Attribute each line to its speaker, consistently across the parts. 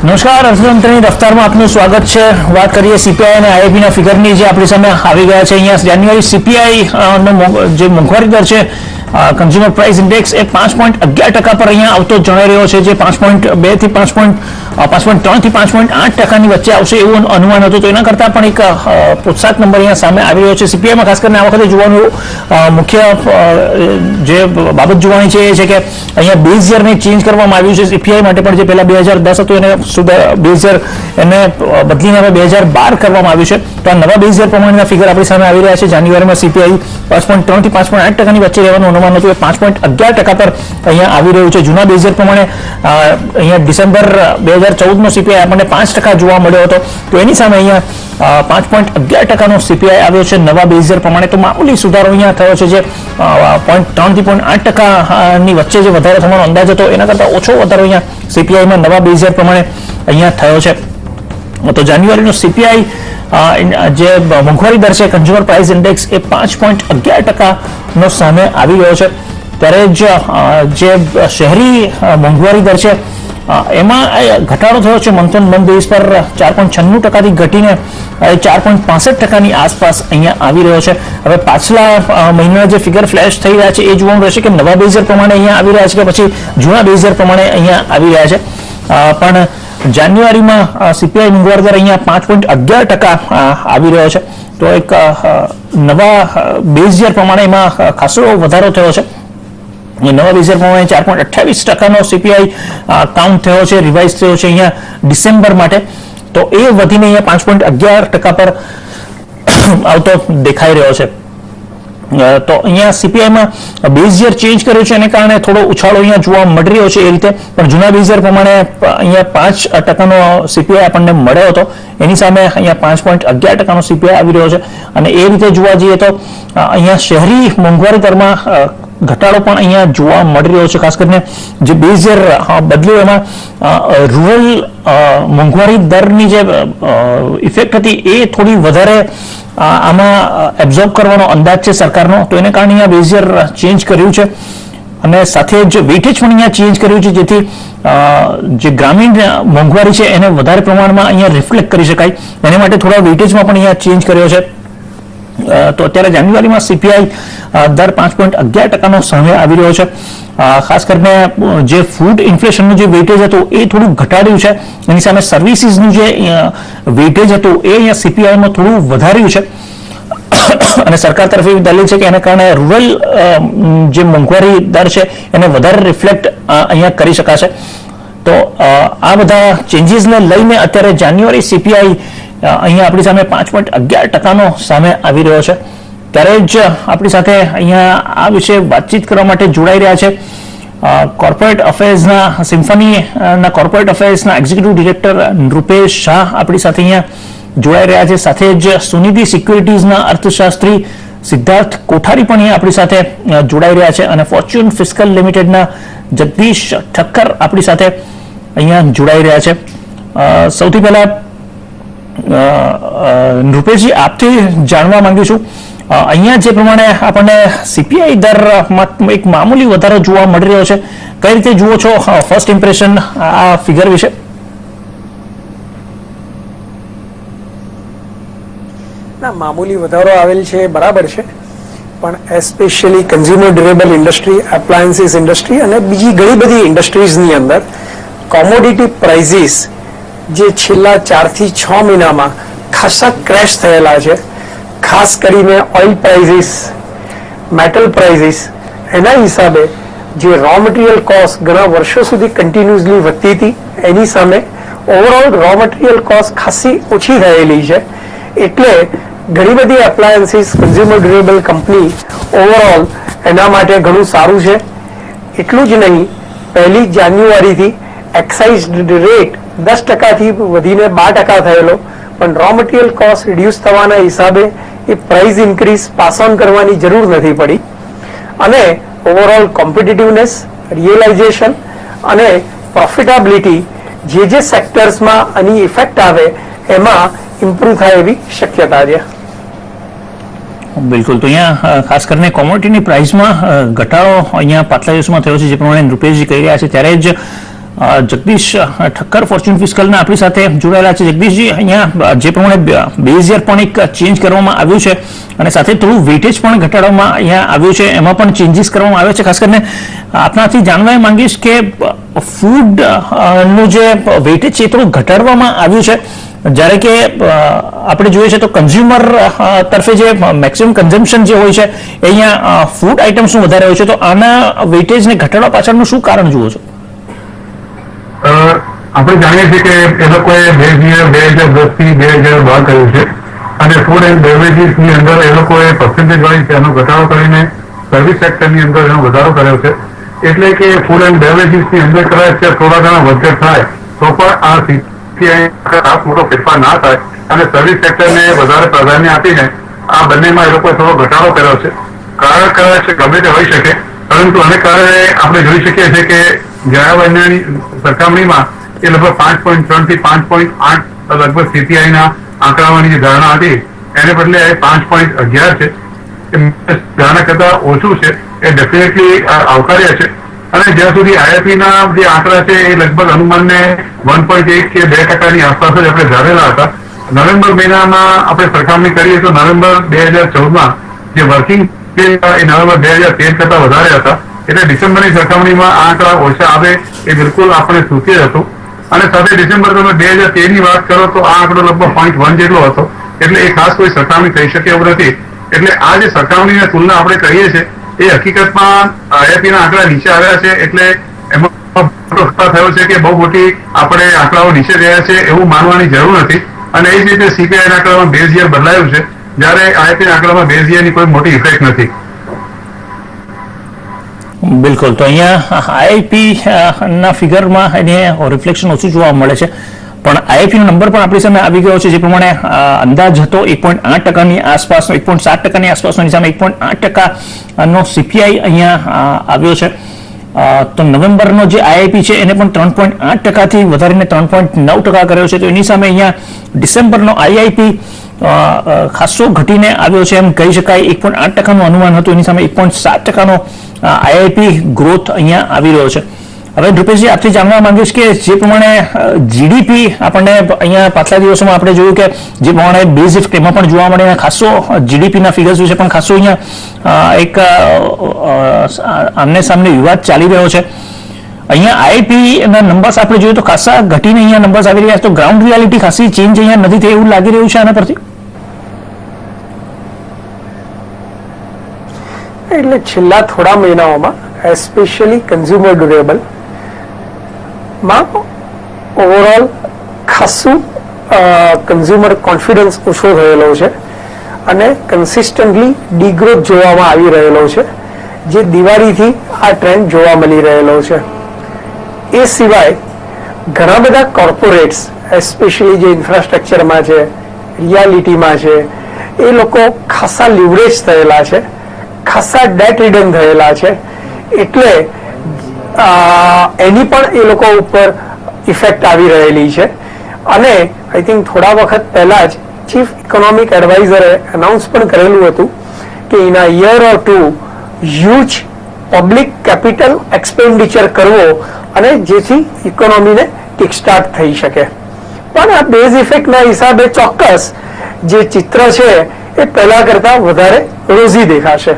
Speaker 1: નમસ્કાર, અર્થતંત્રની રફતારમાં આપનું સ્વાગત છે. વાત કરીએ સીપીઆઈ અને આઈઆઈપીના ફિગરની જે આપણી સામે આવી ગયા છે. અહીંયા જાન્યુઆરી સીપીઆઈ નો જે મોંઘવારી દર છે, કન્ઝ્યુમર પ્રાઇસ ઇન્ડેક્સ એ 5.11% પર અહીંયા આવતો જણાઈ રહ્યો છે, જે 5.2 થી 5.3 થી 5.8% વચ્ચે આવશે એવું અનુમાન હતું. તો એના કરતાં પણ એક પ્રોત્સાહક નંબર અહીંયા સામે આવી રહ્યો છે. સીપીઆઈમાં ખાસ કરીને આ વખતે જોવાનું મુખ્ય જે બાબત જોવાની છે એ છે કે અહીંયા બેઝ યરને ચેન્જ કરવામાં આવ્યું છે. સીપીઆઈ માટે પણ જે પહેલા 2010 હતું એને બેઝ યર એને બદલીને હવે 2012 કરવામાં આવ્યું છે. તો આ નવા બેઝ યર પ્રમાણેના ફિગર આપણી સામે આવી રહ્યા છે. જાન્યુઆરીમાં સીપીઆઈ 5.3 થી 5.8% વચ્ચે રહેવાનું અનુમાન હતું, એ 5.11% પર અહીંયા આવી રહ્યું છે. જૂના બેઝ યર પ્રમાણે અહીંયા ડિસેમ્બર 2014 નો સીપીઆઈ આપણને 5% જોવા મળ્યો હતો. તો એની સામે અહીંયા 5.11% સીપીઆઈ આવ્યો છે નવા બેઝ યર પ્રમાણે. તો મામૂલી સુધારો અહીંયા થયો છે, જે 0.3 થી 0.8% ની વચ્ચે જે વધારો થવાનો અંદાજ હતો એના કરતાં ઓછો વધારો અહીંયા સીપીઆઈમાં નવા બેઝ યર પ્રમાણે અહીંયા થયો છે. તો જાન્યુઆરીનો સીપીઆઈ જે મોંઘવારી દર છે, કન્ઝ્યુમર પ્રાઇસ ઇન્ડેક્સ, એ 5.11% નો સામે આવી રહ્યો છે. ત્યારે જ જે શહેરી મોંઘવારી દર છે એમાં ઘટાડો થયો છે. મંથ ઓન મંથ બેઝ પર 4.96% થી ઘટીને 4.65% આસપાસ અહીંયા આવી રહ્યો છે. હવે પાછલા મહિનાના જે ફિગર ફ્લેશ થઈ રહ્યા છે એ જોવાનું રહેશે કે નવા બેઝ યર પ્રમાણે અહીંયા આવી રહ્યા છે કે પછી જૂના બેઝ યર પ્રમાણે અહીંયા આવી રહ્યા છે. પણ જાન્યુઆરીમાં સીપીઆઈ મોંઘવારી દર અહીંયા 5.11% આવી રહ્યો છે. તો એક નવા બેઝ યર પ્રમાણે એમાં ખાસો વધારો થયો છે. નવા બેઝ યર પ્રમાણે 4.28% સીપીઆઈ કાઉન્ટ થયો છે, રિવાઇઝ થયો છે અહીંયા ડિસેમ્બર માટે. તો એ વધીને અહીંયા 5.11% પર આવતો દેખાઈ રહ્યો છે. તો અહીંયા સીપીઆઈમાં બેઝ યર ચેન્જ કર્યું છે, એને કારણે થોડો ઉછાળો અહીંયા જોવા મળી રહ્યો છે એ રીતે. પણ જૂના બેઝ યર પ્રમાણે અહીંયા 5% સીપીઆઈ આપણને મળ્યો હતો, એની સામે અહીંયા 5.11% સીપીઆઈ આવી રહ્યો છે. અને એ રીતે જોવા જઈએ તો અહીંયા શહેરી મોંઘવારી દરમાં ઘટાડો પણ અહીંયા જોવા મળી રહ્યો છે. ખાસ કરીને જે બેઝ યર બદલ્યું એમાં રૂરલ મોંઘવારી દરની જે ઇફેક્ટ હતી એ થોડી વધારે આમાં એબ્ઝોર્બ કરવાનો અંદાજ છે સરકારનો. તો એને કારણે અહીંયા બેઝ યર ચેન્જ કર્યું છે અને સાથે જ વેઇટેજ પણ અહીંયા ચેન્જ કર્યું છે, જેથી જે ગ્રામીણ મોંઘવારી છે એને વધારે પ્રમાણમાં અહીંયા રિફ્લેક્ટ કરી શકાય. એને માટે થોડા વેઇટેજમાં પણ અહીંયા ચેન્જ કર્યો છે. તો અત્યારે જાન્યુઆરીમાં સીપીઆઈ દર 5.11% સામે આવી રહ્યો છે. ખાસ કરીને જે ફૂડ ઇન્ફ્લેશનનું જે વેઇટેજ હતું એ થોડું ઘટાડ્યું છે. એની સામે સર્વિસીસનું જે વેઇટેજ હતું એ અહીંયા સીપીઆઈમાં થોડું વધાર્યું છે. અને સરકાર તરફ એવી દલીલ છે કે એના કારણે રૂરલ જે મોંઘવારી દર છે એને વધારે રિફ્લેક્ટ અહીંયા કરી શકાશે. તો આ બધા ચેન્જીસને લઈને અત્યારે જાન્યુઆરી સીપીઆઈ અહીંયા આપણી સામે 5.11% સામે આવી રહ્યો છે. ત્યારે જ આપણી સાથે અહીંયા આ વિશે વાતચીત કરવા માટે જોડાઈ રહ્યા છે કોર્પોરેટ અફેર્સના સિમ્ફનીના કોર્પોરેટ અફેર્સના એક્ઝિક્યુટિવ ડિરેક્ટર નૃપેશ શાહ આપણી સાથે અહીંયા જોડાઈ રહ્યા છે. સાથે જ સુનિધિ સિક્યુરિટીઝના અર્થશાસ્ત્રી સિદ્ધાર્થ કોઠારી પણ અહીંયા આપણી સાથે જોડાઈ રહ્યા છે. અને ફોર્ચ્યુન ફિસ્કલ લિમિટેડના જગદીશ ઠક્કર આપણી સાથે અહીંયા જોડાઈ રહ્યા છે. સૌથી પહેલા નૃપેશજી, આપથી જાણવા માંગુ છું, અહીંયા જે પ્રમાણે આપણને સીપીઆઈ દરમાં એક મામૂલી વધારો જોવા મળી રહ્યો છે, કઈ રીતે જુઓ છો ફર્સ્ટ ઇમ્પ્રેશન આ ફિગર વિશે?
Speaker 2: ના, મામૂલી વધારો આવેલ છે બરાબર છે, પણ especially consumer durable industry, appliances industry અને બીજી ઘણી બધી ઇન્ડસ્ટ્રીઝની અંદર કોમોડિટી પ્રાઇઝીસ જે છેલ્લા 4 થી 6 મહિનામાં ખાસા ક્રેશ થયેલા છે. ખાસ કરીને ઓઇલ પ્રાઇઝીસ, મેટલ પ્રાઇઝીસ, એના હિસાબે જે રો મટીરિયલ કોસ્ટ ઘણા વર્ષો સુધી કન્ટિન્યુઅસલી વધતી હતી એની સામે ઓવરઓલ રો મટીરિયલ કોસ્ટ ખાસી ઓછી થયેલી છે. એટલે ઘણી બધી appliances, consumer durable company overall એના માટે ઘણું સારું છે. એટલું જ નહીં, 1 જાન્યુઆરીથી એક્સાઇઝ રેટ 10%થી વધીને 12% થયેલો, પણ રો મટીરિયલ કોસ્ટ રિડ્યુસ થવાના હિસાબે એ પ્રાઇસ ઇન્ક્રીઝ પાસ ઓન કરવાની જરૂર નથી પડી. અને ઓવરઓલ કોમ્પિટિટિવનેસ, રિયલાઇઝેશન અને પ્રોફિટેબિલિટી જે સેક્ટર્સમાં આની ઇફેક્ટ આવે એમાં ઇમ્પ્રુવ થાય એવી શક્યતા છે.
Speaker 1: બિલકુલ. તો અહીંયા ખાસ કરીને કોમોડિટીની પ્રાઇસમાં ઘટાડો અહીંયા પાછલા દિવસમાં થયો છે, જે પ્રમાણે નૃપેશજી કહી રહ્યા છે. ત્યારે જ જગદીશ ઠક્કર ફોર્ચ્યુન ફિસ્કલના આપણી સાથે જોડાયેલા છે. જગદીશજી, અહીંયા જે પ્રમાણે બેઝ યર પણ એક ચેન્જ કરવામાં આવ્યું છે અને સાથે થોડું વેટેજ પણ ઘટાડવામાં અહીંયા આવ્યું છે, એમાં પણ ચેન્જીસ કરવામાં આવ્યા છે. ખાસ કરીને આપણાથી જાણવા માંગીશ કે ફૂડ નું જે વેટેજ છે એ થોડું ઘટાડવામાં આવ્યું છે, જ્યારે કે આપણે જોઈએ છે તો કન્ઝ્યુમર તરફે જે મેક્સિમમ કન્ઝમ્પશન જે હોય છે એ અહીંયા ફૂડ આઇટમ્સનું વધારે હોય છે. તો આના વેટેજને ઘટાડવા પાછળનું શું કારણ જુઓ છો?
Speaker 3: આપણે જાણીએ છીએ કે એ લોકોએ બેઝ યર 2010 થી 2012 કર્યું છે અને ફૂડ એન્ડ બેવરેજીસ ની અંદર એ લોકોએ પર્સન્ટેજ વાઇઝ એનો ઘટાડો કરીને સર્વિસ સેક્ટરની અંદર એનો વધારો કર્યો છે. એટલે કે ફૂડ એન્ડ બેવરેજીસ ની અંદર કદાચ થોડા ઘણા વધઘટ થાય તો પણ આ ખાસ મોટો ફેરફાર ના થાય અને સર્વિસ સેક્ટરને વધારે પ્રાધાન્ય આપીને આ બંનેમાં એ લોકોએ થોડો ઘટાડો કર્યો છે. કારણ કદાચ ગમે તે હોઈ શકે, પરંતુ આને કારણે આપણે જોઈ શકીએ છીએ કે ગયા મહિનાની સરખામણીમાં એ લગભગ 5.3 થી 5.8 લગભગ CPI ના આંકડાઓની જે ધારણા હતી એને બદલે 5.11 છે. એ ધારણા કરતા ઓછું છે, એ ડેફિનેટલી આવકાર્ય છે. અને જ્યાં સુધી IIP ના જે આંકડા છે એ લગભગ અનુમાનને 1.8 કે 2% આસપાસ જ આપણે ધારેલા હતા. નવેમ્બર મહિનામાં આપણે સરખામણી કરીએ તો નવેમ્બર 2014માં જે વર્કિંગ એ નવેમ્બર 2013 કરતા વધારે હતા. એટલે ડિસેમ્બરની સરખામણીમાં આ આંકડા ઓછા આવે એ બિલકુલ આપણે સૂચિત હતું. અને સાથે ડિસેમ્બર તમે 2013 ની વાત કરો તો આ આંકડો લગભગ 0.1 જેટલો હતો. એટલે એ ખાસ કોઈ સરખામણી થઈ શકે એવું નથી. એટલે આ જે સરખામણીની તુલના આપણે કરીએ છીએ એ હકીકતમાં IIP ના આંકડા નીચે આવ્યા છે. એટલે એમાં મોટો થયો છે કે બહુ મોટી આપણે આંકડાઓ નીચે ગયા છે એવું માનવાની જરૂર નથી. અને એ જ રીતે CPI ના આંકડામાં બેઝ યર બદલાયું છે, જ્યારે IIP ના આંકડામાં બેઝ યરની કોઈ મોટી ઇફેક્ટ નથી.
Speaker 1: બિલકુલ. તો અહીંયા IIP ના ફિગરમાં એને રિફ્લેક્શન ઓછું જોવા મળે છે, પણ IIP નો નંબર પણ આપણી સામે આવી ગયો છે. જે પ્રમાણે અંદાજ હતો 1.8%ની આસપાસનો, 1.7%ની આસપાસનો, એની સામે 1.8% CPI અહીંયા આવ્યો છે. તો નવેમ્બરનો જે IIP છે એને પણ 3.8%થી વધારીને 3.9% કર્યો છે. તો એની સામે અહીંયા ડિસેમ્બરનો IIP ખાસો ઘટીને આવ્યો છે એમ કહી શકાય. 1.8%નું અનુમાન હતું, એની સામે 1.7%નો IIP ગ્રોથ અહીંયા આવી રહ્યો છે. હવે રૂપેશજી, આપથી જાણવા માંગીશ કે જે પ્રમાણે GDP આપણને અહીંયા પાછલા દિવસોમાં આપણે જોયું કે જે પ્રમાણે બેઝ ઇફેક્ટ એમાં પણ જોવા મળે, ખાસો GDP ના ફિગર્સ વિશે પણ ખાસો અહીંયા એક આમને સામને વિવાદ ચાલી રહ્યો છે. અહીંયા IIP ના નંબર્સ આપણે જોઈએ તો ખાસા ઘટીને અહીંયા નંબર્સ આવી રહ્યા છે. તો ગ્રાઉન્ડ રિયાલિટી ખાસી ચેન્જ અહીંયા નથી થઈ એવું લાગી રહ્યું છે આના પરથી?
Speaker 2: એટલે છેલ્લા થોડા મહિનાઓમાં એસ્પેશિયલી કન્ઝ્યુમર ડ્યુરેબલ માં ઓવરઓલ ખાસું કન્ઝ્યુમર કોન્ફિડન્સ ઓછો થયેલો છે અને કન્સિસ્ટન્ટલી ડીગ્રોથ જોવામાં આવી રહેલો છે, જે દિવાળીથી આ ટ્રેન્ડ જોવા મળી રહેલો છે. એ સિવાય ઘણા બધા કોર્પોરેટ્સ એસ્પેશિયલી જે ઇન્ફ્રાસ્ટ્રક્ચરમાં છે, રિયાલિટીમાં છે, એ લોકો ખાસા લિવરેજ થયેલા છે, ખાસા ડેટ રિડન થયેલા છે. એટલે એની પણ એ લોકો ઉપર ઇફેક્ટ આવી રહેલી છે. અને આઈ થિંક થોડા વખત પહેલા જ ચીફ ઇકોનોમિક એડવાઇઝરે અનાઉન્સ પણ કરેલું હતું કે in a year or two huge public capital expenditure કરવો અને જેથી ઇકોનોમીને કિકસ્ટાર્ટ થઈ શકે. પણ આ બેઝ ઇફેક્ટના હિસાબે ચોક્કસ જે ચિત્ર છે એ પહેલા કરતા વધારે રોઝી દેખાશે.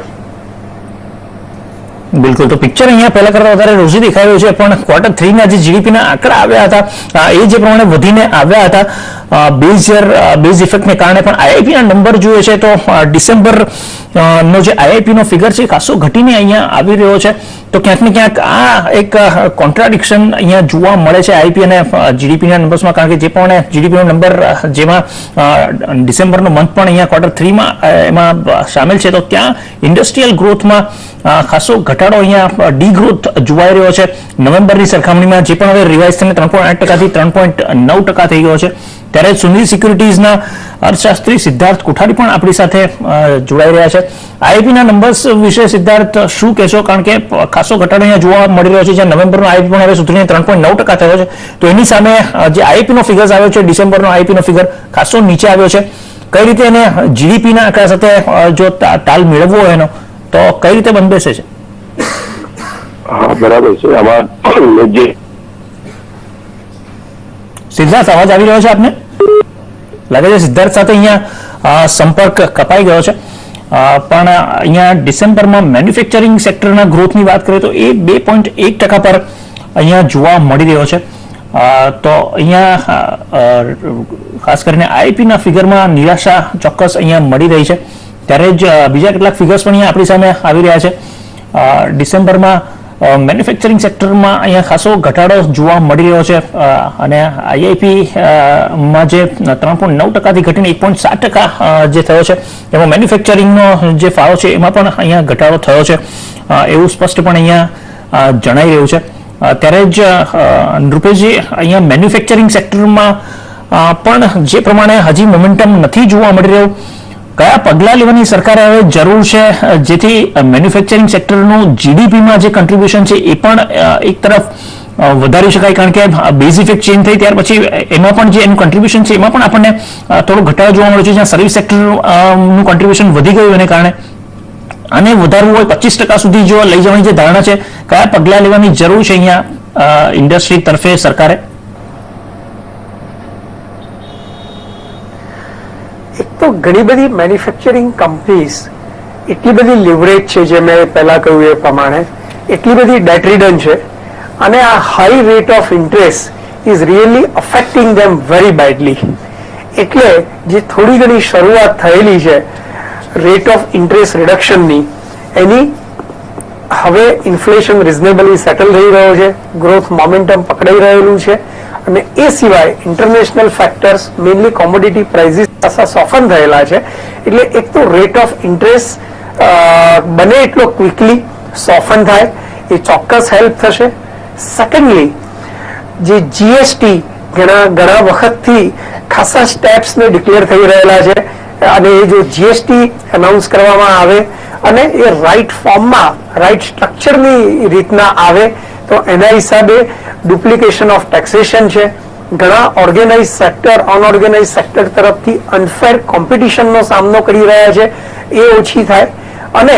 Speaker 1: બિલકુલ. તો પિક્ચર અહીંયા પહેલા કરતા વધારે રોજી દેખાયું છે, પણ Q3 ના જે GDP ના આંકડા આવ્યા હતા એ જે પ્રમાણે વધીને આવ્યા હતા બેઝ ઇફેક્ટને કારણે, પણ IIP ના નંબર જોઈએ છે તો ડિસેમ્બર નો જે IIP નો ફિગર છે ખાસો ઘટીને અહીંયા આવી રહ્યો છે. તો ક્યાંક ને ક્યાંક આ એક કોન્ટ્રાડિક્શન અહીંયા જોવા મળે છે IIP અને GDP ના નંબર્સમાં. કારણ કે જે પ્રમાણે GDP નો નંબર જેમાં ડિસેમ્બરનો મંથ પણ અહીંયા Q3માં એમાં સામેલ છે, તો ત્યાં ઇન્ડસ્ટ્રીયલ ગ્રોથમાં ખાસો ઘટાડો અહીંયા ડીગ્રોથ જોવાઈ રહ્યો છે નવેમ્બરની સરખામણીમાં, જે પણ હવે રિવાઇઝ થઈને 3.8%થી 3.9% થઈ ગયો છે. ત્યારે સુનિલ સિક્યુરિટીઝના અર્થશાસ્ત્રી સિદ્ધાર્થ કોઠારી પણ આપણી સાથે જોડાઈ રહ્યા છે. IIP ના નંબર્સ વિશે સિદ્ધાર્થ શું કહેશો? કારણ કે ખાસો ઘટાડો અહીંયા જોવા મળી રહ્યો છે, જ્યાં નવેમ્બરનો IIP પણ હવે સુધરીને 3.9% થયો છે. તો એની સામે જે IIP નો ફિગર્સ આવ્યો છે, ડિસેમ્બરનો IIP નો ફિગર ખાસો નીચે આવ્યો છે. કઈ રીતે એને GDP ના આંકડા સાથે જો તાલ મેળવવો હોય એનો, તો કઈ રીતે બંધ બેસે છે?
Speaker 4: હા, બરાબર છે. આમાં જે
Speaker 1: સિદ્ધાર્થ, અવાજ આવી રહ્યો છે આપને? લાગે છે સિદ્ધાર્થ સાથે અહીંયા સંપર્ક કપાઈ ગયો છે. પણ અહીંયા ડિસેમ્બરમાં મેન્યુફેક્ચરિંગ સેક્ટરના ગ્રોથની વાત કરીએ તો એ 2.1% પર અહીંયા જોવા મળી રહ્યો છે. તો અહીંયા ખાસ કરીને આઈપીના ફિગરમાં નિરાશા ચોક્કસ અહીંયા મળી રહી છે. ત્યારે જ બીજા કેટલાક ફિગર્સ પણ અહીંયા આપણી સામે આવી રહ્યા છે. ડિસેમ્બરમાં મેન્યુફેક્ચરિંગ સેક્ટરમાં અહીંયા ખાસો ઘટાડો જોવા મળી રહ્યો છે અને આઈઆઈપીમાં જે 3.9%થી ઘટીને 1.7% જે થયો છે એમાં મેન્યુફેક્ચરિંગનો જે ફાળો છે એમાં પણ અહીંયા ઘટાડો થયો છે એવું સ્પષ્ટપણે અહીંયા જણાઈ રહ્યું છે. ત્યારે જ નૃપેશજી, અહીંયા મેન્યુફેક્ચરિંગ સેક્ટરમાં પણ જે પ્રમાણે હજી મોમેન્ટમ નથી જોવા મળી રહ્યું, કયા પગલાં લેવાની સરકારે હવે જરૂર છે જેથી મેન્યુફેક્ચરિંગ સેક્ટરનું જીડીપીમાં જે કન્ટ્રીબ્યુશન છે એ પણ એક તરફ વધારી શકાય? કારણ કે બેઝ ઇફેક્ટ ચેન્જ થઈ ત્યાર પછી એમાં પણ જે એનું કન્ટ્રીબ્યુશન છે એમાં પણ આપણને થોડો ઘટાડો જોવા મળ્યો છે, જ્યાં સર્વિસ સેક્ટરનું કન્ટ્રીબ્યુશન વધી ગયું એને કારણે. અને વધારવું હોય 25% સુધી જો લઈ જવાની જે ધારણા છે, કયા પગલાં લેવાની જરૂર છે અહીંયા ઇન્ડસ્ટ્રી તરફે સરકારે?
Speaker 2: એક તો ઘણી બધી મેન્યુફેક્ચરિંગ કંપનીઝ એટલી બધી લિવરેજ છે, જે મેં પહેલા કહ્યું એ પ્રમાણે, એટલી બધી ડેટ રિડન છે અને આ high rate of interest is really affecting them very badly. એટલે જે થોડી ઘણી શરૂઆત થયેલી છે રેટ ઓફ ઇન્ટરેસ્ટ રિડક્શનની, એની હવે ઇન્ફ્લેશન રિઝનેબલી સેટલ થઈ રહ્યો છે, ગ્રોથ મોમેન્ટમ પકડાઈ રહેલું છે અને એ સિવાય international factors, mainly commodity prices soften થયેલા છે. એટલે એક તો રેટ ઓફ ઇન્ટરેસ્ટ બને એટલો ક્વિકલી સોફન થાય એ ચોક્કસ હેલ્પ થશે. સેકન્ડલી, જે જીએસટી ઘણા વખતથી ખાસા સ્ટેપ્સને ડિક્લેર થઈ રહેલા છે અને એ જો જીએસટી એનાઉન્સ કરવામાં આવે અને એ રાઈટ ફોર્મમાં, રાઈટ સ્ટ્રક્ચરની રીતના આવે તો એના હિસાબે ડુપ્લિકેશન ઓફ ટેક્સેશન છે, ઘણા ઓર્ગેનાઇઝ સેક્ટર અનઓર્ગેનાઇઝ સેક્ટર તરફથી અનફેર કોમ્પિટિશનનો સામનો કરી રહ્યા છે, એ ઓછી થાય અને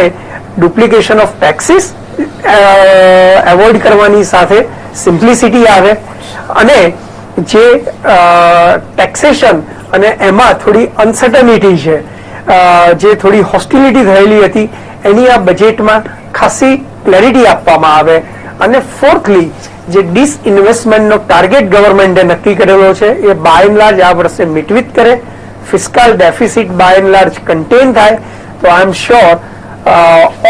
Speaker 2: ડુપ્લિકેશન ઓફ ટેક્સીસ એવોઇડ કરવાની સાથે સિમ્પ્લિસિટી આવે અને જે ટેક્સેશન અને એમાં થોડી અનસર્ટનિટી છે, જે થોડી હોસ્ટિલિટી થયેલી હતી, એની આ બજેટમાં ખાસી ક્લેરિટી આપવામાં આવે. અને ફોર્થલી, જે ડિસઇન્વેસ્ટમેન્ટનો ટાર્ગેટ ગવર્મેન્ટે નક્કી કરેલો છે એ બાય એન્ડ લાર્જ આ વર્ષે મિટવીત કરે, fiscal deficit by and large contain થાય. તો I am sure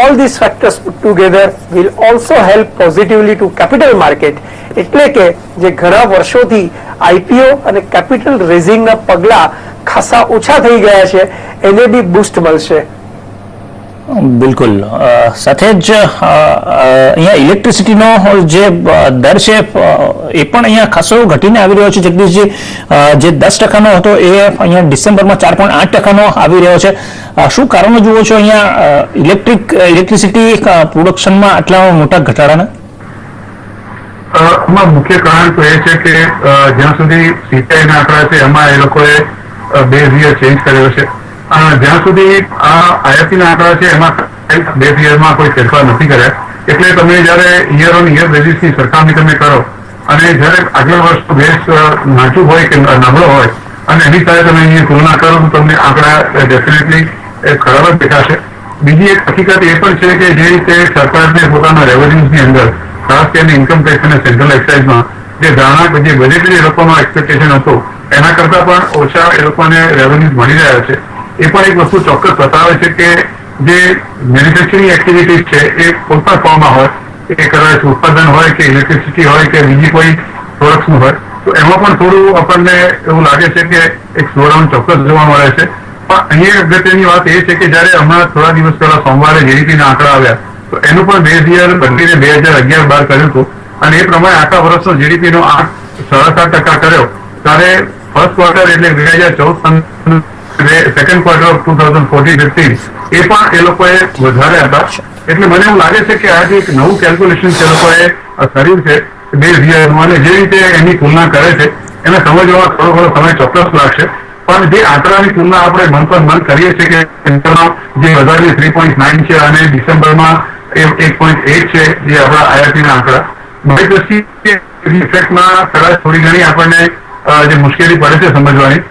Speaker 2: all these factors put together will also help positively to capital market. એટલે કે જે ઘણા વર્ષોથી આઈપીઓ અને કેપિટલ રેઝિંગના પગલા ખાસા ઓછા થઈ ગયા છે એને બી બૂસ્ટ મળશે.
Speaker 1: બિલકુલ. સાથે જ અહીંયા ઇલેક્ટ્રિસિટીનો જે દર છે એ પણ અહીંયા ખાસો ઘટીને આવી રહ્યો છે. જગદીશજી, જે 10%નો હતો એ અહીંયા ડિસેમ્બરમાં 4.8%નો આવી રહ્યો છે. શું કારણો જુઓ છો અહીંયા ઇલેક્ટ્રિસિટી પ્રોડક્શનમાં આટલા મોટા ઘટાડાના?
Speaker 3: આમાં મુખ્ય કારણ તો એ છે કે જ્યાં સુધી સીપીઆઈ ના આંકડા છે એમાં એ લોકોએ બેઝ યર ચેન્જ કર્યો છે. જ્યાં સુધી આ આઈઆઈપી ના આંકડા છે એમાં બેઝ યરમાં કોઈ ફેરફાર નથી કર્યા. એટલે તમે જયારે યર ઓન યર બેઝિસની સરખામણી તમે કરો અને જયારે આગલા વર્ષનો બેઝ નાચું હોય કે નબળો હોય અને એની સાથે તમે અહીંયા તુલના કરો તો તમને આંકડા ડેફિનેટલી ખરાબ જ દેખાશે. બીજી એક હકીકત એ પણ છે કે જે રીતે સરકારને પોતાના રેવન્યુઝની અંદર ખાસ કરીને ઇન્કમ ટેક્સ અને સેન્ટ્રલ એક્સાઇઝમાં જે ધારણા જે બજેટરી એ લોકોનો એક્સપેક્ટેશન હતો એના કરતા પણ ઓછા એ લોકોને રેવન્યુઝ મળી રહ્યા છે. એ પણ એક વસ્તુ ચોક્કસ બતાવે છે કે જે મેન્યુફેક્ચરિંગ એક્ટિવિટીઝ છે એ કોઈ પણ ફોર્મમાં હોય, એ કદાચ ઉત્પાદન હોય કે ઇલેક્ટ્રિસિટી હોય કે બીજી કોઈ પ્રોડક્ટ્સનું હોય, તો એમાં પણ થોડું આપણને એવું લાગે છે કે એક સ્લોડાઉન ચોક્કસ જોવા મળે છે. પણ અહીંયા અગત્યની વાત એ છે કે જયારે હમણાં થોડા દિવસ પહેલા સોમવારે જીડીપીના આંકડા આવ્યા તો એનું પણ બેઝ યર બદલીને 2011 બાર કર્યું હતું અને એ પ્રમાણે આખા વર્ષનો જીડીપીનો 7.5% કર્યો. ત્યારે ફર્સ્ટ ક્વાર્ટર એટલે 2014 સેકન્ડ ક્વાર્ટર ઓફ 2014-15 એ પણ એ લોકોએ વધારે હતા. એટલે મને એવું લાગે છે કે આજે એક નવું કેલ્ક્યુલેશન એ લોકોએ કર્યું છે બેઝ યરનું અને જે રીતે એની તુલના કરે છે એને સમજવામાં થોડો ઘણો સમય ચોક્કસ લાગશે. પણ જે આંકડાની તુલના આપણે મંથ પર મંથ કરીએ છીએ કે જે વધારે 3.9 છે અને ડિસેમ્બરમાં 1.8 છે જે આપણા આઈઆઈપીના આંકડા, મારી દ્રષ્ટિએ ઇફેક્ટમાં કદાચ થોડી ઘણી આપણને જે મુશ્કેલી પડે છે સમજવાની,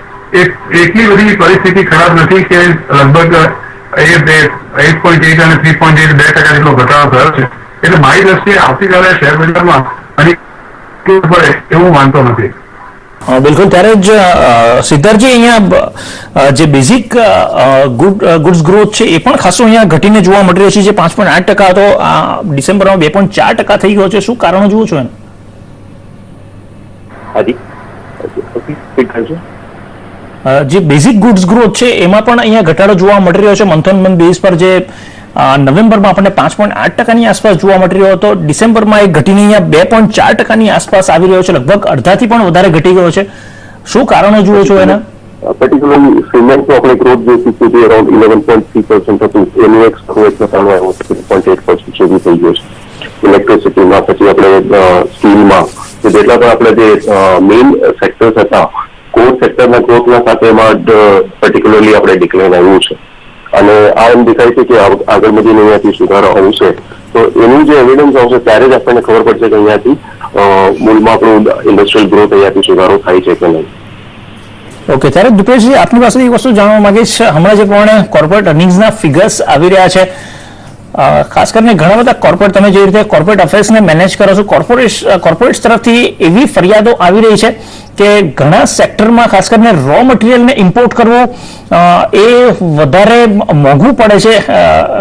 Speaker 3: એટલી બધી પરિસ્થિતિ ખરાબ નથી કે લગભગ 8.8 અને 3.8 2% જેટલો ઘટાડો થયો છે. એટલે મારી દ્રષ્ટિએ આવતીકાલે શેર બજારમાં અને પડે એવું માનતો નથી.
Speaker 1: બિલકુલ. ત્યારે જ સિદ્ધાર્થજી, અહીંયા જે બેઝિક ગુડ્સ ગ્રોથ છે એ પણ ખાસો અહીંયા ઘટીને જોવા મળી રહ્યો છે. જે 5.8% હતો આ ડિસેમ્બરમાં 2.4% થઈ ગયો છે. શું કારણો જુઓ છો એને? જે બેઝિક ગુડ્સ ગ્રોથ છે એમાં પણ અહીંયા ઘટાડો જોવા મળી રહ્યો છે. મંથ ઓન મંથ બેઝ પર જે નવેમ્બરમાં આપણને 5.8%ની આસપાસ જોવા મળી રહ્યો હતો, ડિસેમ્બરમાં એ ઘટીને અહીંયા 2.4%ની આસપાસ આવી રહ્યો છે. લગભગ અડધાથી પણ વધારે ઘટી ગયો છે. શું કારણો જુઓ છો એના?
Speaker 4: પર્ટિક્યુલરલી સિમેન્ટનું આપણે ગ્રોથ જે ઇક્વિટી અરાઉન્ડ 11.3% હતું એનું એક ગ્રોથનો કારણે આવ્યો 3.8% જેવી થઈ ગયો છે. ઇલેક્ટ્રિસિટીમાં, પછી આપણે સ્ટીલમાં, જેટલા પણ આપણે જે મેઇન સેક્ટર્સ હતા, કોર સેક્ટરના ગ્રોથના સાથે એમાં પર્ટિક્યુલરલી આપણે ડિક્લાઇન આવ્યું છે. અને આ એમ દેખાય છે કે આગળ બધીને અહીંયાથી સુધારો આવશે તો એનું જે એવિડન્સ આવશે ત્યારે જ આપણને ખબર પડશે કે અહીંયાથી મૂળમાં આપણું ઇન્ડસ્ટ્રીયલ ગ્રોથ અહીંયાથી સુધારો થાય છે કે નહીં.
Speaker 1: ઓકે. ત્યારે દીપેશજી, આપની પાસે એક વસ્તુ જાણવા માંગીશ. હમણાં જે પ્રમાણે કોર્પોરેટ અર્નિંગ્સના ફિગર્સ આવી રહ્યા છે, ખાસ કરીને ઘણા બધા કોર્પોરેટ, તમે જે રીતે કોર્પોરેટ અફેર્સને મેનેજ કરો છો, કોર્પોરેટ્સ તરફથી એવી ફરિયાદો આવી રહી છે કે ઘણા સેક્ટરમાં ખાસ કરીને રો મટીરિયલને ઇમ્પોર્ટ કરવું એ વધારે મોંઘું પડે છે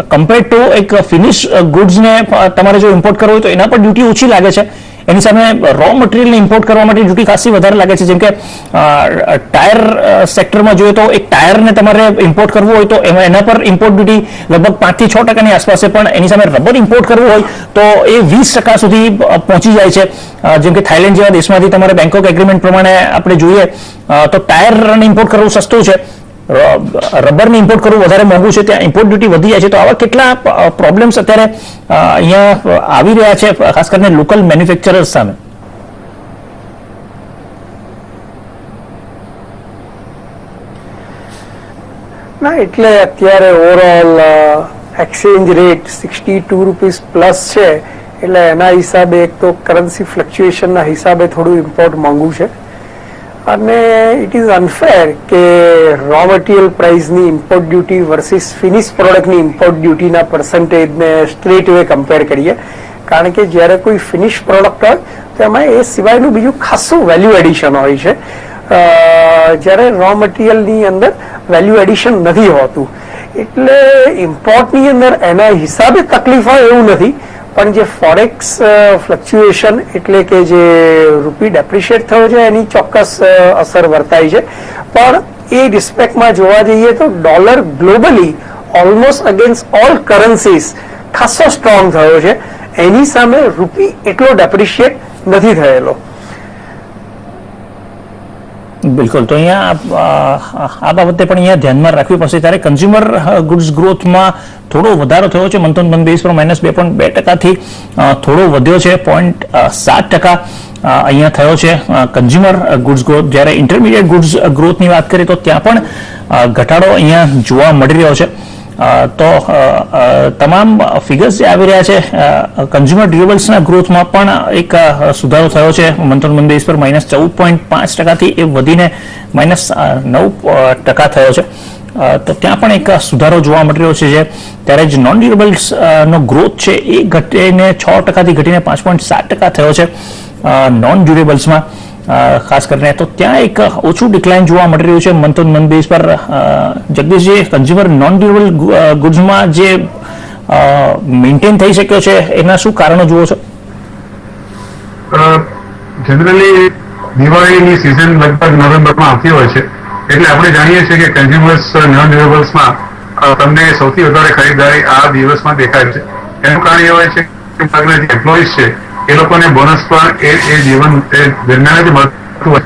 Speaker 1: કમ્પેર ટુ એક ફિનિશ ગુડ્સને તમારે જો ઇમ્પોર્ટ કરવું હોય તો એના પર ડ્યુટી ઓછી લાગે છે. એની સામે રો મટીરિયલને ઇમ્પોર્ટ કરવા માટે ડ્યુટી ખાસી વધારે લાગે છે. જેમ કે ટાયર સેક્ટરમાં જોઈએ તો એક ટાયરને તમારે ઇમ્પોર્ટ કરવું હોય તો એના પર ઇમ્પોર્ટ ડ્યુટી લગભગ 5 થી 6%ની આસપાસ છે. પણ એની સામે રબર ઇમ્પોર્ટ કરવું હોય તો એ 20% સુધી પહોંચી જાય છે. જેમ કે થાઈલેન્ડ જેવા દેશમાંથી તમારે બેંકોક એગ્રીમેન્ટ પ્રમાણે આપણે જોઈએ તો ટાયરને ઇમ્પોર્ટ કરવું સસ્તું છે, રબરને ઇમ્પોર્ટ કરવું વધારે મોંઘું છે. ત્યાં ઇમ્પોર્ટ ડ્યુટી વધી જાય છે. તો આવા કેટલા પ્રોબ્લેમ્સ અત્યારે અહીંયા આવી રહ્યા છે, ખાસ કરીને લોકલ મેન્યુફેક્ચરર્સ સામે?
Speaker 2: ના, એટલે અત્યારે overall exchange rate 62 rupees plus છે. એટલે એના હિસાબે એક તો કરન્સી ફ્લક્ચ્યુએશનના હિસાબે થોડું ઇમ્પોર્ટ મોંઘું છે. અને ઇટ ઇઝ અનફેર કે રો મટીરિયલ પ્રાઇસની ઇમ્પોર્ટ ડ્યુટી વર્સિસ ફિનિશ પ્રોડક્ટની ઇમ્પોર્ટ ડ્યુટીના પર્સન્ટેજને સ્ટ્રેટ વે કમ્પેર કરીએ. કારણ કે જ્યારે કોઈ ફિનિશ પ્રોડક્ટ હોય તો એમાં એ સિવાયનું બીજું ખાસું વેલ્યુ એડિશન હોય છે, જ્યારે રો મટીરિયલની અંદર વેલ્યુ એડિશન નથી હોતું. એટલે ઇમ્પોર્ટની અંદર એના હિસાબે તકલીફ હોય એવું નથી, પણ જે ફોરેક્સ ફ્લક્ચ્યુએશન એટલે કે જે રૂપી ડેપ્રિશિએટ થયો છે એની ચોક્કસ અસર વર્તાય છે. પણ એ રિસ્પેક્ટમાં જોવા જઈએ તો dollar globally almost against all currencies ખાસો સ્ટ્રોંગ થયો છે. એની સામે રૂપી એટલો ડેપ્રિશિએટ નથી થયેલો.
Speaker 1: બિલકુલ. તો અહીંયા આ બાબતે પણ અહીંયા ધ્યાનમાં રાખવી પડશે. ત્યારે કન્ઝ્યુમર ગુડ્સ ગ્રોથમાં થોડો વધારો થયો છે. મંથ ઓન મંથ બેઝ પર -2.2%થી થોડો વધ્યો છે. 0.7% અહીંયા થયો છે કન્ઝ્યુમર ગુડ્સ ગ્રોથ. જ્યારે ઇન્ટરમીડિયેટ ગુડ્સ ગ્રોથની વાત કરીએ તો ત્યાં પણ ઘટાડો અહીંયા જોવા મળી રહ્યો છે. તો તમામ ફિગર્સ જે આવી રહ્યા છે, કન્ઝ્યુમર ડ્યુરેબલ્સના ગ્રોથમાં પણ એક સુધારો થયો છે. મંથ ઓન મંથ બેઝ પર -14.5%થી એ વધીને -9% થયો છે. તો ત્યાં પણ એક સુધારો જોવા મળી રહ્યો છે. ત્યારે જ નોન ડ્યુરેબલ્સનો ગ્રોથ છે એ ઘટીને 6%થી ઘટીને 5.7% થયો છે નોન ડ્યુરેબલ્સમાં ખાસ કરીને. તો ત્યાં એક ઓછું ડિક્લાઇન જોવા મળી રહ્યું છે મંથ ઓન મંથ બેઝ પર. જગદીશજી, કન્ઝ્યુમર નોન ડ્યુરેબલ ગુડ્સમાં જે મેન્ટેન થઈ શક્યો છે એના શું કારણો જુઓ છો?
Speaker 3: જનરલી દિવાળીની સિઝન લગભગ નવેમ્બરમાં આવતી હોય છે, એટલે આપણે જાણીએ છીએ કે કન્ઝ્યુમર્સ નોન ડ્યુરેબલ્સમાં તમને સૌથી વધારે ખરીદારી આ દિવસમાં દેખાય છે. એનું કારણ એ હોય છે કે જે એમ્પ્લોઈઝ છે એ લોકોને બોનસ પણ એ જીવન દરમિયાન જ મળતું હોય.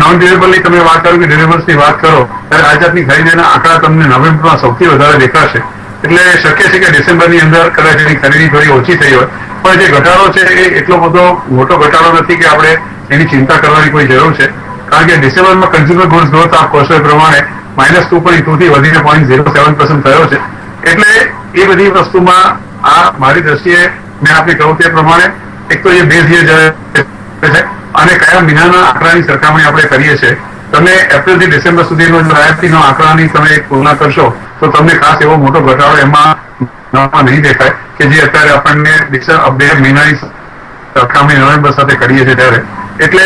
Speaker 3: નોન ડ્યુરેબલની તમે વાત કરો કે ડ્યુરેબલ્સની વાત કરો ત્યારે આ જાતની ખરીદીના આંકડા તમને નવેમ્બરમાં સૌથી વધારે દેખાશે. એટલે શક્ય છે કે ડિસેમ્બરની અંદર કદાચ એની ખરીદી થોડી ઓછી થઈ હોય, પણ જે ઘટાડો છે એ એટલો બધો મોટો ઘટાડો નથી કે આપણે એની ચિંતા કરવાની કોઈ જરૂર છે. કારણ કે ડિસેમ્બરમાં કન્ઝ્યુમર ગુડ્સ ગ્રોથ આપ કહો છો એ પ્રમાણે -2.2 થી વધીને 0.07% થયો છે. એટલે એ બધી વસ્તુમાં આ મારી દ્રષ્ટિએ મેં આપને કહ્યું તે પ્રમાણે એક તો એ બેઝ યર છે અને કયા મહિનાના આંકડાની સરખામણી આપણે કરીએ છીએ. તમે એપ્રિલથી ડિસેમ્બર સુધીનો જો IIP નો આંકડાની તમે તુલના કરશો તો તમને ખાસ એવો મોટો ઘટાડો એમાં નહીં દેખાય કે જે અત્યારે આપણને 2 મહિનાની સરખામણી નવેમ્બર સાથે કરીએ છીએ ત્યારે. એટલે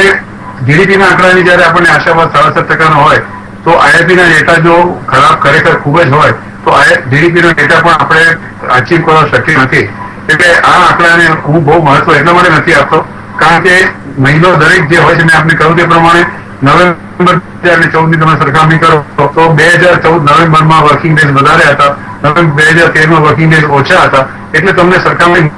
Speaker 3: જીડીપીના આંકડાની જયારે આપણને આશાવાદ 7.5% હોય તો IIP ના ડેટા જો ખરાબ ખરેખર ખૂબ જ હોય તો જીડીપી નો ડેટા પણ આપણે અચીવ કરવા શક્ય નથી. એટલે આ આંકડાને હું બહુ મહત્વ એટલા માટે નથી આપતો કારણ કે મહિનો દરેક જે હોય છે મેં આપને કહ્યું તે પ્રમાણે નવેમ્બર 2014 ની તમે સરખામણી કરો તો 2014 નવેમ્બરમાં વર્કિંગ ડેઝ વધારે હતા, નવેમ્બર 2013માં વર્કિંગ ડેઝ ઓછા હતા. એટલે તમને સરખામણી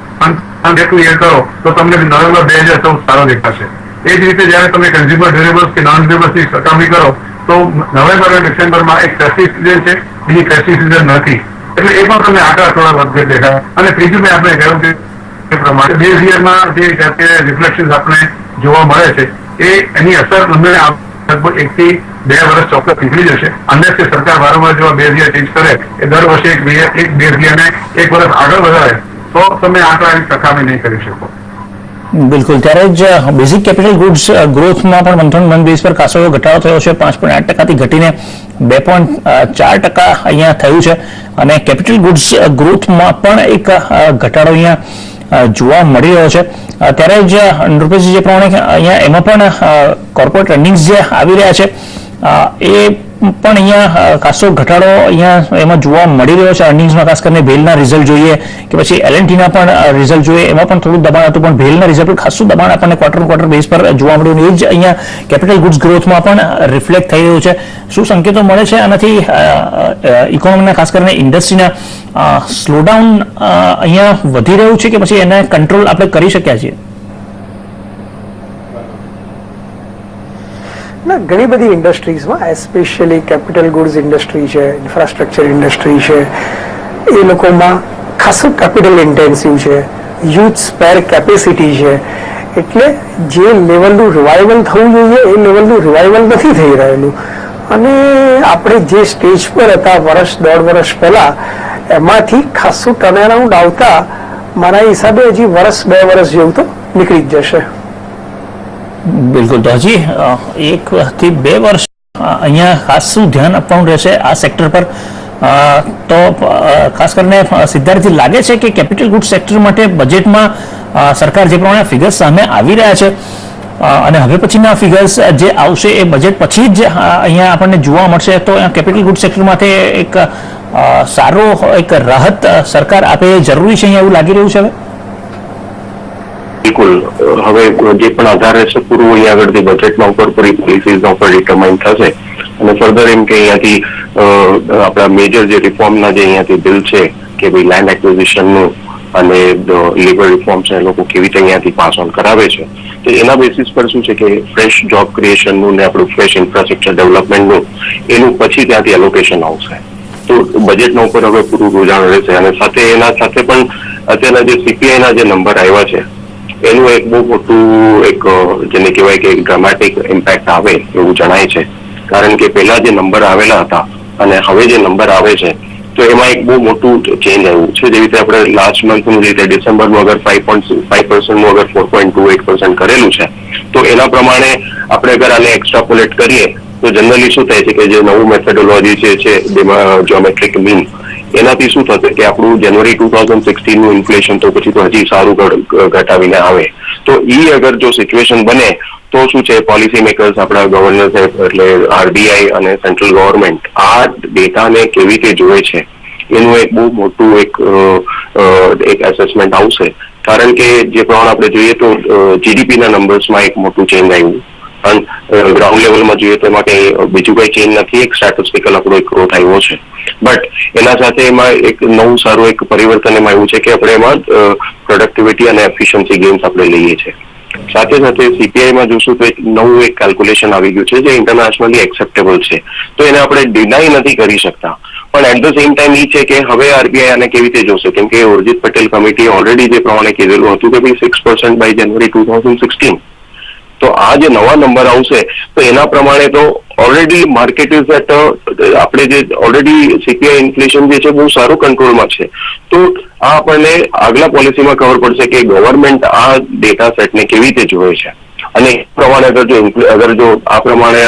Speaker 3: કરો તો તમને નવેમ્બર 2014 સારો દેખાશે. એ જ રીતે જયારે તમે કન્ઝ્યુમર ડ્યુરેબલ્સ કે નોન ડ્યુરેબલ્સની સરખામણી કરો તો નવેમ્બર અને ડિસેમ્બરમાં એક ફેસ્ટિવ સિઝન છે, બીજી ફેસ્ટિવ સિઝન નથી. એટલે એ પણ તમને આંકડા થોડા વધઘટ દેખાય. અને ત્રીજું મેં આપણે કહ્યું કે પ્રમાણે બેઝ યરમાં જે રિફ્લેક્શન આપણે જોવા મળે છે એ એની અસર અમને લગભગ 1 થી 2 વર્ષ ચોક્કસ નીકળી જશે. અનલેસ કે સરકાર વારંવાર જો બેઝ યર ચેન્જ કરે એ દર વર્ષે એક બેઝ યરને 1 વર્ષ આગળ વધારે તો તમે આંકડાની સરખામણી નહીં કરી શકો.
Speaker 1: બિલકુલ. ત્યારે જ બેઝિક કેપિટલ ગુડ્સ ગ્રોથમાં પણ મંથન બેઝ પર ખાસો એવો ઘટાડો થયો છે. 5.8% ઘટીને 2.4% અહીંયા થયું છે અને કેપિટલ ગુડ્સ ગ્રોથમાં પણ એક ઘટાડો અહીંયા જોવા મળી રહ્યો છે. ત્યારે જ નૃપેશજી જે પ્રમાણે અહીંયા એમાં પણ કોર્પોરેટ અર્નિંગ્સ જે આવી રહ્યા છે એ પણ અહીંયા ખાસો ઘટાડો અહીંયા એમાં જોવા મળી રહ્યો છે. અર્નિંગ્સમાં ખાસ કરીને ભેલના રિઝલ્ટ જોઈએ કે પછી LNTના પણ રિઝલ્ટ જોઈએ એમાં પણ થોડું દબાણ હતું, પણ ભેલના રિઝલ્ટ પર ખાસું દબાણ આપણને ક્વાર્ટર બેઝ પર જોવા મળ્યું. એ જ અહીંયા કેપિટલ ગુડ્સ ગ્રોથમાં પણ રિફ્લેક્ટ થઈ રહ્યું છે. શું સંકેતો મળે છે આનાથી ઇકોનોમીના ખાસ કરીને ઇન્ડસ્ટ્રીના સ્લોડાઉન અહીંયા વધી રહ્યું છે કે પછી એને કંટ્રોલ આપણે કરી શક્યા છીએ?
Speaker 2: ના, ઘણી બધી ઇન્ડસ્ટ્રીઝમાં એસ્પેશિયલી કેપિટલ ગુડ્સ ઇન્ડસ્ટ્રી છે, ઇન્ફ્રાસ્ટ્રક્ચર ઇન્ડસ્ટ્રી છે, એ લોકોમાં ખાસું કેપિટલ ઇન્ટેન્સિવ છે, હ્યુજ સ્પેર કેપેસિટી છે. એટલે જે લેવલનું રિવાઇવલ થવું જોઈએ એ લેવલનું રિવાઇવલ નથી થઈ રહેલું. અને આપણે જે સ્ટેજ પર હતા વર્ષ 1.5 વર્ષ પહેલા એમાંથી ખાસું ટર્નઅરાઉન્ડ આવતા મારા હિસાબે હજી 1-2 વર્ષ જેવું તો નીકળી જ જશે.
Speaker 1: બિલકુલ. તો હજી 1 થી 2 વર્ષ અહીંયા ખાસું ધ્યાન આપવાનું રહેશે આ સેક્ટર પર. તો ખાસ કરીને સિદ્ધાર્થજી લાગે છે કે કેપિટલ ગુડ સેક્ટર માટે બજેટમાં સરકાર જે પ્રમાણે ફિગર્સ સામે આવી રહ્યા છે અને હવે પછીના ફિગર્સ જે આવશે એ બજેટ પછી જ અહીંયા આપણને જોવા મળશે, તો કેપિટલ ગુડ સેક્ટર માટે એક સારો એક રાહત સરકાર આપે જરૂરી છે અહીંયા એવું લાગી રહ્યું છે હવે?
Speaker 4: બિલકુલ. હવે જે પણ આધાર રહેશે પૂરું અહીંયા આગળથી બજેટના ઉપર પોલિસીઝના ઉપર ડિટરમાઇન થશે અને ફર્ધર એમ કે અહીંયાથી આપણા મેજર જે રિફોર્મના જે અહીંયાથી બિલ છે કે ભાઈ લેન્ડ એક્વિઝિશનનું અને લેબર રિફોર્મ્સ એ લોકો કેવી રીતે અહીંયાથી પાસ ઓન કરાવે છે તો એના બેસિસ પર શું છે કે ફ્રેશ જોબ ક્રિએશનનું ને આપણું ફ્રેશ ઇન્ફ્રાસ્ટ્રક્ચર ડેવલપમેન્ટનું એનું પછી ત્યાંથી એલોકેશન આવશે. તો બજેટના ઉપર હવે પૂરું રોજાણ રહેશે અને સાથે એના સાથે પણ અત્યારના જે CPI ના જે નંબર આવ્યા છે એનું એક બહુ મોટું એક જેને કહેવાય કે ડ્રામેટિક ઇમ્પેક્ટ આવે એવું જણાય છે. કારણ કે પહેલા જે નંબર આવેલા હતા અને હવે જે નંબર આવે છે તો એમાં એક બહુ મોટું ચેન્જ આવ્યું છે. જેવી રીતે આપણે લાસ્ટ મંથનું રીતે ડિસેમ્બરનું અગર 5.5%નું અગર 4.28% કરેલું છે તો એના પ્રમાણે આપણે અગર આને એક્સ્ટ્રાપોલેટ કરીએ તો જનરલી શું થાય છે કે જે નવું મેથોડોલોજી છે જેમાં જ્યોમેટ્રિક મીન એનાથી શું થશે કે આપણું જાન્યુઆરી 2016નું ઇન્ફ્લેશન તો પછી તો હજી સારું ઘટાવીને આવે. તો એ અગર જો સિચ્યુએશન બને તો શું છે પોલિસી મેકર્સ આપણા ગવર્નર સાહેબ એટલે RBI અને સેન્ટ્રલ ગવર્મેન્ટ આ ડેટાને કેવી રીતે જોવે છે એનું એક બહુ મોટું એક એસેસમેન્ટ આવશે. કારણ કે જે પ્રમાણે આપણે જોઈએ તો GDPના નંબર્સમાં એક મોટું ચેન્જ આવ્યું અને ગ્રાઉન્ડ લેવલમાં જોઈએ તો એમાં કંઈ બીજું કંઈ ચેન્જ નથી, એક સ્ટેટિસ્ટિકલ આપણો એક ગ્રોથ આવ્યો છે. બટ એના સાથે એમાં એક નવું સારું એક પરિવર્તન એમાં આવ્યું છે કે આપણે એમાં પ્રોડક્ટિવિટી અને એફિશિયન્સી ગેઇન્સ આપણે લઈએ છીએ. સાથે સાથે CPIમાં જોશું તો એક નવું એક કેલ્ક્યુલેશન આવી ગયું છે જે ઇન્ટરનેશનલી એક્સેપ્ટેબલ છે. તો એને આપણે ડિનાય નથી કરી શકતા, પણ એટ ધ સેમ ટાઈમ એ છે કે હવે RBI આને કેવી રીતે જોશે, કેમ કે ઉર્જિત પટેલ કમિટી ઓલરેડી જે પ્રમાણે કીધેલું હતું કે ભાઈ 6% બાય જાન્યુઆરી 2016 તો આ જે નવા નંબર આવશે તો એના પ્રમાણે તો ઓલરેડી માર્કેટ ઇઝ એટ આપણે જે ઓલરેડી CPI ઇન્ફ્લેશન જે છે બહુ સારું કંટ્રોલમાં છે. તો આ આપણને આગલા પોલિસીમાં ખબર પડશે કે ગવર્મેન્ટ આ ડેટા સેટને કેવી રીતે જોવે છે અને એ પ્રમાણે અગર જો આ પ્રમાણે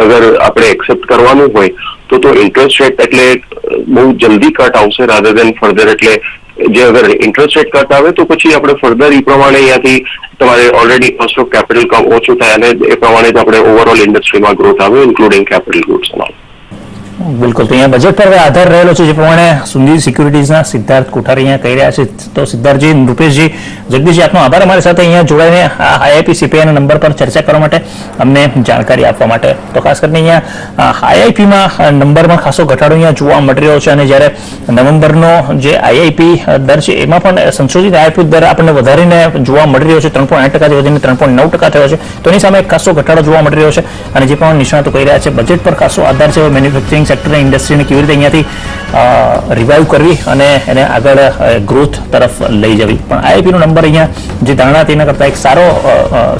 Speaker 4: અગર આપણે એક્સેપ્ટ કરવાનું હોય તો ઇન્ટરેસ્ટ રેટ એટલે બહુ જલ્દી કટ આવશે રાધર દેન ફર્ધર. એટલે જે અગર ઇન્ટરેસ્ટ રેટ કટ આવે તો પછી આપણે ફર્ધર એ પ્રમાણે અહીંયાથી તમારે ઓલરેડી કોસ્ટ ઓફ કેપિટલ ઓછું થાય અને એ પ્રમાણે જ આપણે ઓવરઓલ ઇન્ડસ્ટ્રીમાં ગ્રોથ આવે ઇન્ક્લુડિંગ કેપિટલ ગુડ્સ.
Speaker 1: બિલકુલ. તો અહીંયા બજેટ પર આધાર રહેલો છે જે પ્રમાણે સુંદી સિક્યુરિટીઝના સિદ્ધાર્થ કોઠારી અહીંયા કહી રહ્યા છે. તો સિદ્ધાર્થજી, રૂપેશજી, જગદીશજી, આપનો આભાર અમારી સાથે અહીંયા જોડાઈને આ આઈઆઈપી સીપીઆઈના નંબર પર ચર્ચા કરવા માટે, અમને જાણકારી આપવા માટે. તો ખાસ કરીને અહીંયા આઈઆઈપીમાં નંબરમાં ખાસો ઘટાડો અહીંયા જોવા મળી રહ્યો છે અને જ્યારે નવેમ્બરનો જે આઈઆઈપી દર છે એમાં પણ સંશોધિત આઈઆઈપી દર આપણને વધારીને જોવા મળી રહ્યો છે. 3.8% વધીને 3.9% થયો છે. તો એની સામે ખાસો ઘટાડો જોવા મળી રહ્યો છે અને જે પણ નિષ્ણાતો કહી રહ્યા છે બજેટ પર ખાસો આધાર છે મેન્યુફેક્ચરિંગ સેક્ટરની ઇન્ડસ્ટ્રીને કેવી રીતે અહીંયાથી રિવાઇવ કરવી અને એને આગળ ગ્રોથ તરફ લઈ જવી. પણ આઈઆઈપીનો નંબર અહીંયા જે ધારણા હતી એના કરતાં એક સારો,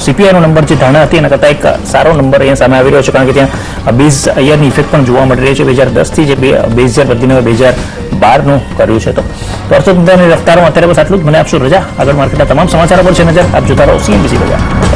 Speaker 1: સીપીઆઈનો નંબર જે ધારણા હતી એના કરતાં એક સારો નંબર અહીંયા સામે આવી રહ્યો છે કારણ કે ત્યાં બેઝ યરની ઇફેક્ટ પણ જોવા મળી રહી છે. 2010થી જે બેઝ યર વધીને 2012નું કર્યું છે. તો અર્થતંત્રની રફતારમાં અત્યારે બસ આટલું જ. મને આપશો રજા. આગળ માર્કેટના તમામ સમાચારો પર છે નજર. આપ જોતા રહો CNBC બજાર.